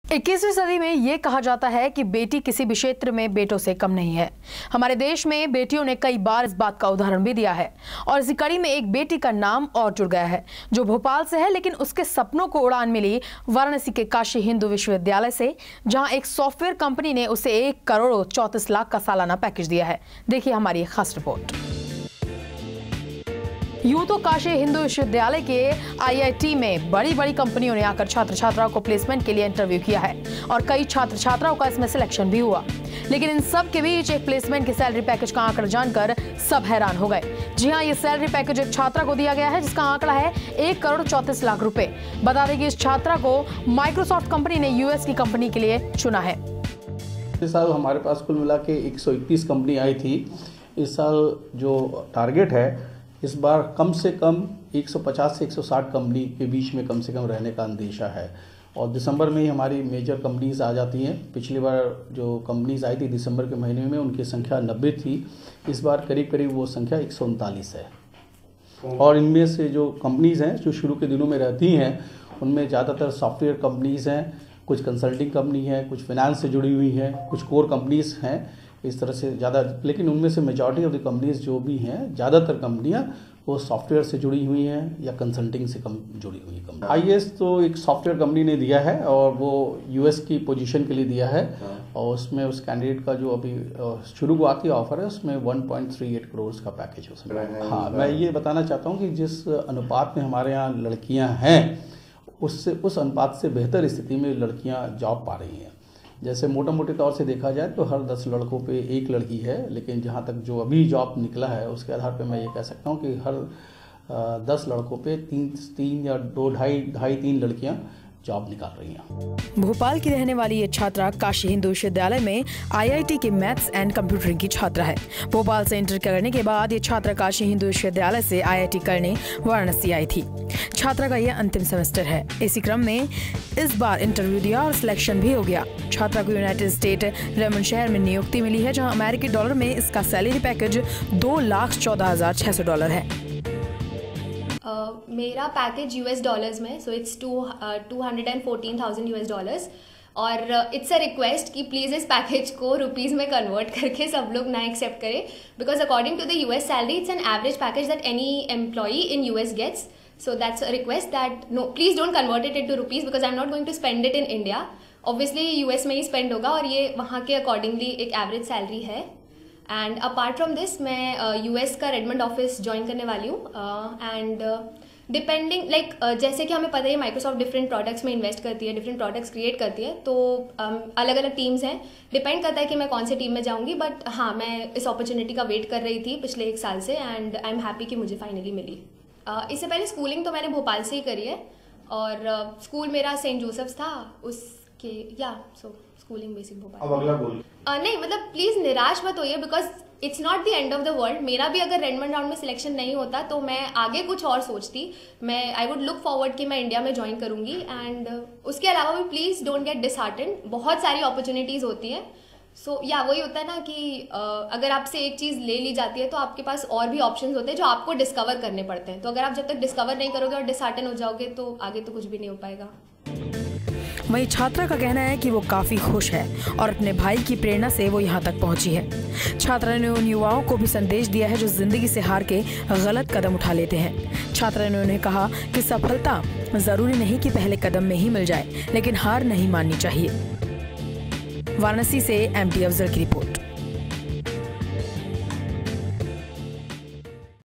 21वीं सदी में ये कहा जाता है कि बेटी किसी भी क्षेत्र में बेटों से कम नहीं है। हमारे देश में बेटियों ने कई बार इस बात का उदाहरण भी दिया है और इसी कड़ी में एक बेटी का नाम और जुड़ गया है जो भोपाल से है, लेकिन उसके सपनों को उड़ान मिली वाराणसी के काशी हिंदू विश्वविद्यालय से, जहां एक सॉफ्टवेयर कंपनी ने उसे 1 करोड़ 34 लाख का सालाना पैकेज दिया है। देखिए हमारी खास रिपोर्ट। यूं तो काशी हिंदू विश्वविद्यालय के आईआईटी में बड़ी बड़ी कंपनियों ने आकर छात्र छात्राओं को प्लेसमेंट के लिए इंटरव्यू किया है और कई छात्र छात्राओं का इसमें सिलेक्शन भी हुआ, लेकिन इन सब के बीच एक प्लेसमेंट के सैलरी पैकेज का आंकड़ा जानकर सब हैरान हो गए। जी हां, ये सैलरी पैकेज एक छात्रा को दिया गया है जिसका आंकड़ा है 1 करोड़ 34 लाख रुपए। बता दें कि इस छात्रा को माइक्रोसॉफ्ट कंपनी ने यूएस की कंपनी के लिए चुना है। इस साल हमारे पास कुल मिला के 121 कंपनी आई थी। इस साल जो टारगेट है, इस बार कम से कम 150 से 160 कंपनी के बीच में कम से कम रहने का अंदेशा है और दिसंबर में ही हमारी मेजर कंपनीज आ जाती हैं। पिछली बार जो कंपनीज आई थी दिसंबर के महीने में, उनकी संख्या 90 थी। इस बार करीब करीब वो संख्या 139 है और इनमें से जो कंपनीज हैं जो शुरू के दिनों में रहती हैं उनमें ज़्यादातर सॉफ्टवेयर कंपनीज हैं, कुछ कंसल्टिंग कंपनी है, कुछ फाइनेंस से जुड़ी हुई हैं, कुछ कोर कंपनीज हैं, इस तरह से ज़्यादा। लेकिन उनमें से मेजॉरिटी ऑफ द कंपनीज जो भी हैं, ज़्यादातर कंपनियां वो सॉफ्टवेयर से जुड़ी हुई हैं या कंसल्टिंग से जुड़ी हुई कंपनी। आईएएस तो एक सॉफ्टवेयर कंपनी ने दिया है और वो यूएस की पोजीशन के लिए दिया है और उसमें उस कैंडिडेट का जो अभी शुरुआती ऑफर है उसमें 1.38 करोड़ का पैकेज है। हाँ, मैं ये बताना चाहता हूँ कि जिस अनुपात में हमारे यहाँ लड़कियाँ हैं उस अनुपात से बेहतर स्थिति में लड़कियाँ जॉब पा रही हैं। जैसे मोटे तौर से देखा जाए तो हर 10 लड़कों पे 1 लड़की है, लेकिन जहाँ तक जो अभी जॉब निकला है उसके आधार पे मैं ये कह सकता हूँ कि हर 10 लड़कों पे 3 या 2-2.5-3 लड़कियाँ जॉब निकाल रही हैं। भोपाल की रहने वाली ये छात्रा काशी हिंदू विश्वविद्यालय में आईआईटी के मैथ्स एंड कंप्यूटरिंग की छात्रा है। भोपाल से इंटर करने के बाद ये छात्रा काशी हिंदू विश्वविद्यालय से आईआईटी करने वाराणसी आई थी। छात्रा का यह अंतिम सेमेस्टर है। इसी क्रम में इस बार इंटरव्यू दिया और सिलेक्शन भी हो गया। छात्रा को यूनाइटेड स्टेट रेमंड शहर में नियुक्ति मिली है, जहाँ अमेरिकी डॉलर में इसका सैलरी पैकेज $2,14,600 है। मेरा पैकेज यूएस डॉलर्स में, सो इट्स 214,000 यूएस डॉलर्स और इट्स अ रिक्वेस्ट कि प्लीज़ इस पैकेज को रुपीज़ में कन्वर्ट करके सब लोग ना एक्सेप्ट करें, because according to the US salary it's an average package that any employee in US gets. So that's a request that no, please don't convert it into rupees because I'm not going to spend it in India. Obviously US में ही spend होगा और ये वहाँ के accordingly एक average salary है. And apart from this मैं US का रेडमंड ऑफिस ज्वाइन करने वाली हूँ and डिपेंडिंग जैसे कि हमें पता है माइक्रोसॉफ्ट डिफरेंट प्रोडक्ट्स में इन्वेस्ट करती है, डिफरेंट प्रोडक्ट्स क्रिएट करती है, तो अलग अलग टीम्स हैं, डिपेंड करता है कि मैं कौन से टीम में जाऊँगी. बट हाँ, मैं इस अपॉर्चुनिटी का वेट कर रही थी पिछले 1 साल से एंड आई एम हैप्पी कि मुझे फाइनली मिली. इससे पहले स्कूलिंग तो मैंने भोपाल से ही करी है और स्कूल मेरा सेंट जोसेफ्स था, उसके स्कूलिंग बेसिक भोपाल. अब अगला गोल नहीं, मतलब प्लीज़ निराश मत होइए because it's not the end of the world. मेरा भी अगर रेडमंड राउंड में सिलेक्शन नहीं होता तो मैं आगे कुछ और सोचती. मैं आई वुड लुक फॉरवर्ड कि मैं इंडिया में ज्वाइन करूँगी एंड उसके अलावा भी प्लीज़ डोंट गेट डिसहार्टेंड. बहुत सारी अपॉर्चुनिटीज़ होती हैं. वही होता है ना कि अगर आपसे एक चीज़ ले ली जाती है तो आपके पास और भी ऑप्शंस होते हैं जो आपको डिस्कवर करने पड़ते हैं. तो अगर आप जब तक डिस्कवर नहीं करोगे और डिसहार्टन हो जाओगे तो आगे तो कुछ भी नहीं हो पाएगा. वही छात्रा का कहना है कि वो काफ़ी खुश है और अपने भाई की प्रेरणा से वो यहाँ तक पहुँची है. छात्रा ने उन युवाओं को भी संदेश दिया है जो जिंदगी से हार के गलत कदम उठा लेते हैं. छात्रा ने उन्हें कहा कि सफलता ज़रूरी नहीं कि पहले कदम में ही मिल जाए, लेकिन हार नहीं माननी चाहिए. वाराणसी से एमटी अफजल की रिपोर्ट.